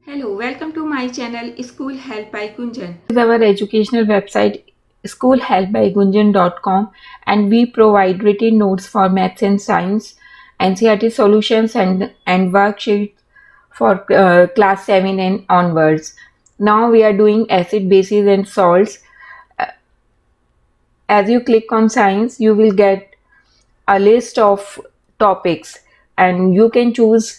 Hello, welcome to my channel School Help by Gunjan. Is our educational website schoolhelpbygunjan.com, and we provide written notes for maths and science, NCERT solutions and worksheets for class 7 and onwards. Now we are doing acid, bases and salts. As you click on science, you will get a list of topics and you can choose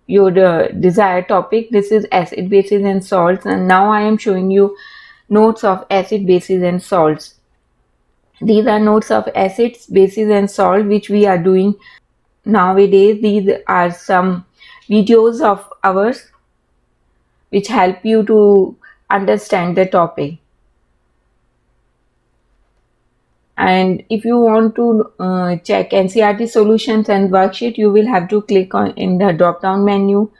your desired topic. This is acid, bases and salts, and now I am showing you notes of acid, bases and salts. These are notes of acids, bases and salt which we are doing nowadays. These are some videos of ours which help you to understand the topic. And if you want to check NCERT solutions and worksheet, you will have to click on in the drop down menu.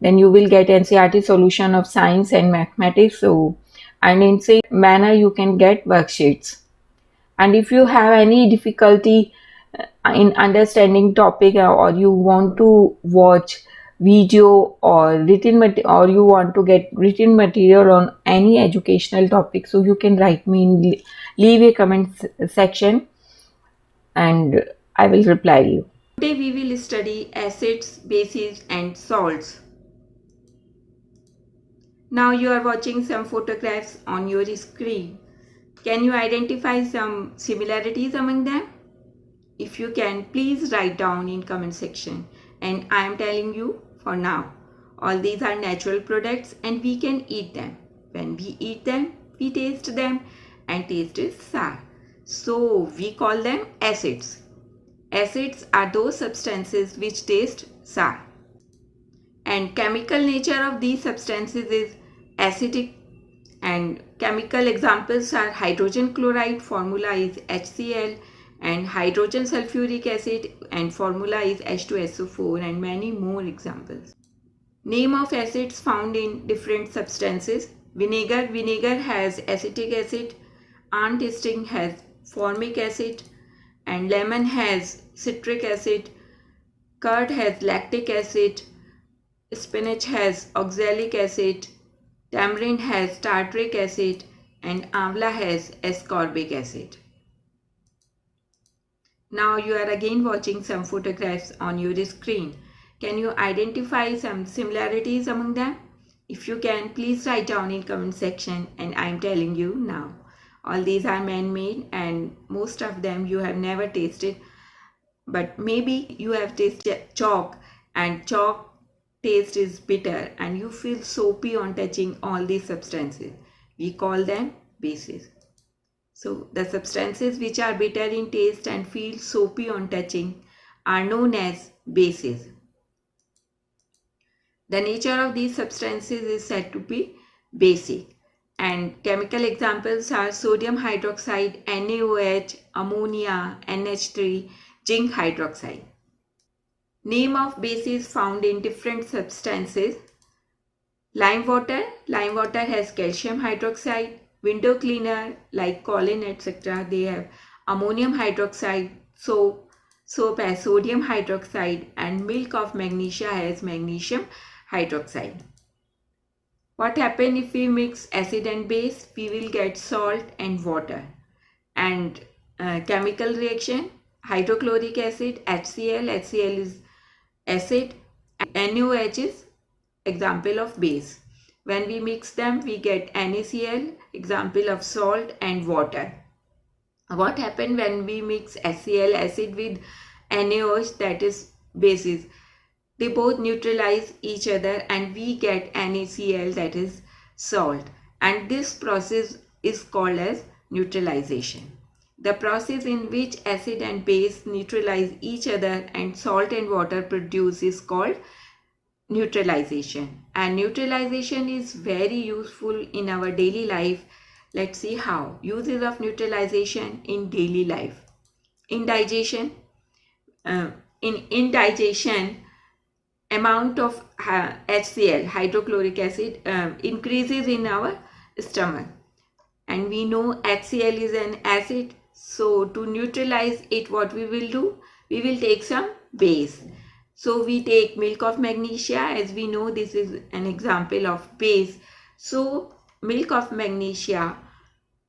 Then you will get NCERT solution of science and mathematics. So, and in same manner you can get worksheets. And if you have any difficulty in understanding topic, or you want to watch video or or you want to get written material on any educational topic, so you can write me in, leave a comment section and I will reply you. Today we will study acids, bases and salts. Now you are watching some photographs on your screen. Can you identify some similarities among them? If you can, please write down in comment section. And I am telling you for now, all these are natural products and we can eat them. When we eat them, we taste them, and taste is sour. So we call them acids. Acids are those substances which taste sour. And chemical nature of these substances is acidic, and chemical examples are hydrogen chloride, formula is HCl, and hydrogen sulfuric acid, and formula is H2SO4, and many more examples. Name of acids found in different substances. Vinegar has acetic acid, antisting has formic acid, and lemon has citric acid, curd has lactic acid, spinach has oxalic acid, tamarind has tartaric acid, and amla has ascorbic acid. Now you are again watching some photographs on your screen. Can you identify some similarities among them? If you can, please write down in comment section, and I am telling you now. All these are man-made and most of them you have never tasted, but maybe you have tasted chalk, and chalk taste is bitter and you feel soapy on touching all these substances. We call them bases. So the substances which are bitter in taste and feel soapy on touching are known as bases. The nature of these substances is said to be basic, and chemical examples are sodium hydroxide, NaOH, ammonia, NH3, zinc hydroxide. Name of bases found in different substances. Lime water has calcium hydroxide. Window cleaner like Colin etc. they have ammonium hydroxide. Soap has sodium hydroxide, and milk of magnesia has magnesium hydroxide. What happens if we mix acid and base? We will get salt and water. And chemical reaction, hydrochloric acid, HCl is acid, and NaOH is example of base. When we mix them, we get NaCl, example of salt, and water. What happens when we mix HCl, acid, with NaOH, that is bases? They both neutralize each other and we get NaCl, that is salt. And this process is called as neutralization. The process in which acid and base neutralize each other and salt and water produce is called neutralization. And neutralization is very useful in our daily life. Let's see how. Uses of neutralization in daily life. Indigestion. In indigestion, amount of HCl, hydrochloric acid, increases in our stomach. And we know HCl is an acid. So to neutralize it, what we will do? We will take some base. So we take milk of magnesia, as we know this is an example of base. So milk of magnesia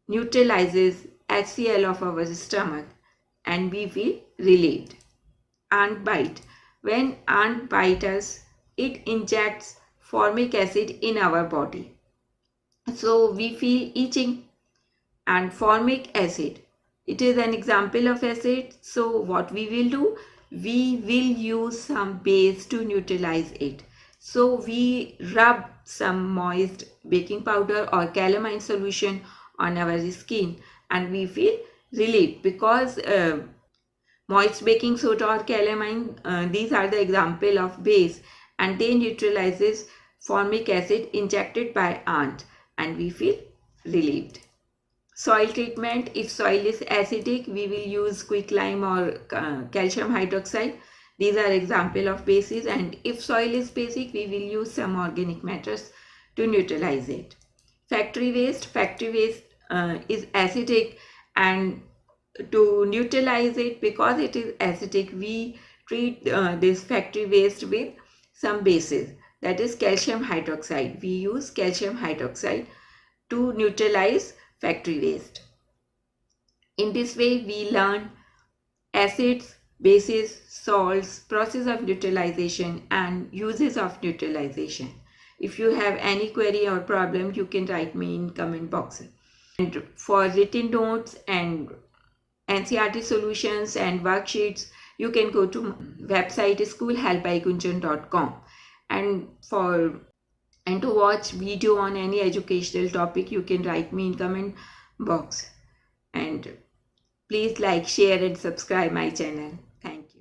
neutralizes HCl of our stomach and we feel relieved. Ant bite. When ant bite us, it injects formic acid in our body. So we feel itching. And formic acid, it is an example of acid. So what we will do, we will use some base to neutralize it. So we rub some moist baking powder or calamine solution on our skin and we feel relief, because moist baking soda or calamine, these are the example of base and they neutralizes formic acid injected by ant and we feel relieved. Soil treatment, if soil is acidic, we will use quicklime or calcium hydroxide. These are example of bases, and if soil is basic, we will use some organic matters to neutralize it. Factory waste is acidic, and to neutralize it, because it is acidic, we treat this factory waste with some bases, that is calcium hydroxide. We use calcium hydroxide to neutralize factory waste. In this way, we learn acids, bases, salts, process of neutralization and uses of neutralization. If you have any query or problem, you can write me in comment box. And for written notes and NCERT solutions and worksheets, you can go to website schoolhelpbygunjan.com. And to watch video on any educational topic, you can write me in comment box. And please like, share and subscribe my channel.